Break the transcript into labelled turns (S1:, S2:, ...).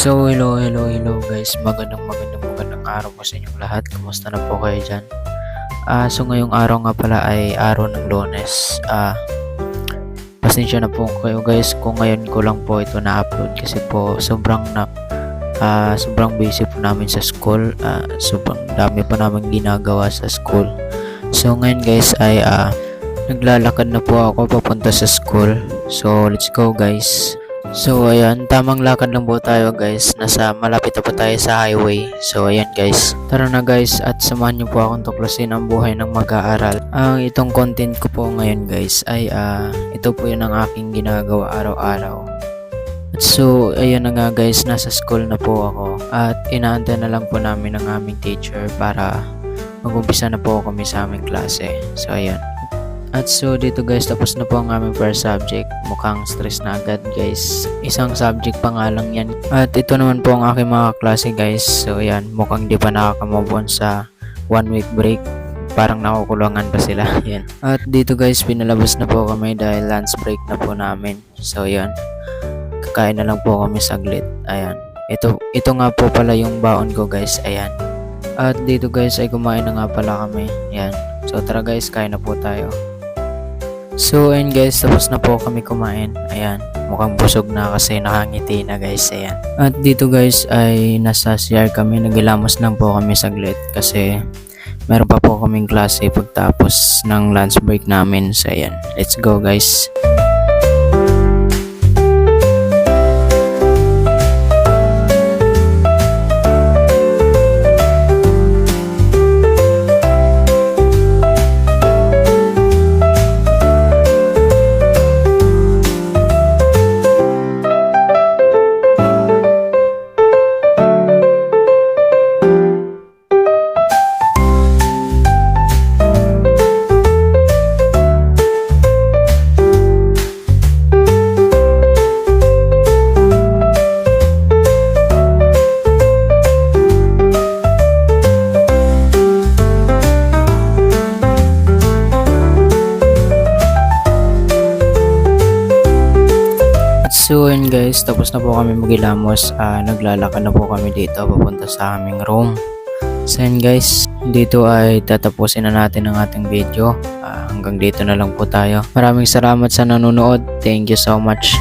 S1: Hello guys. Magandang araw po sa inyong lahat. Kumusta na po kayo dyan? Ngayong araw nga pala ay araw ng Lunes. Pasensya na po kayo guys kung ngayon ko lang po ito na-upload kasi po sobrang busy po namin sa school. Sobrang dami pa namin ginagawa sa school. So ngayon guys ay naglalakad na po ako papunta sa school. So let's go guys. So ayan, tamang lakad lang po tayo guys. Malapit na po tayo sa highway. So ayan guys, tara na guys at samahan niyo po akong tuklasin ang buhay ng mag-aaral. Itong content ko po ngayon guys ay ito po yun ang aking ginagawa araw-araw. At so ayan na nga guys, nasa school na po ako at inaantay na lang po namin ang aming teacher para mag-umpisa na po kami sa aming klase. So ayan. At so dito guys, tapos na po ang aming first subject. Mukhang stress na agad guys. Isang subject pa nga lang yan. At ito naman po ang aking mga klase guys. So yan, mukhang di pa nakakamove on sa 1 week break. Parang nakukulangan pa sila. Yan. At dito guys, pinalabas na po kami dahil lunch break na po namin. So yan, kakain na lang po kami saglit. Ayan. Ito nga po pala yung baon ko guys. Ayan. At dito guys ay kumain na nga pala kami. Ayan. So tara guys, kain na po tayo. So ayun guys, tapos na po kami kumain. Ayan, mukhang busog na kasi nakangiti na guys. Ayan. At dito guys ay nasa CR kami. Naghilamos lang po kami saglit kasi meron pa po kaming klase pagtapos ng lunch break namin. So ayan, let's go guys. So yun guys, tapos na po kami maghilamos. Naglalakad na po kami dito papunta sa aming room. So yun guys, dito ay tatapusin na natin ang ating video. Hanggang dito na lang po tayo. Maraming salamat sa nanonood. Thank you so much.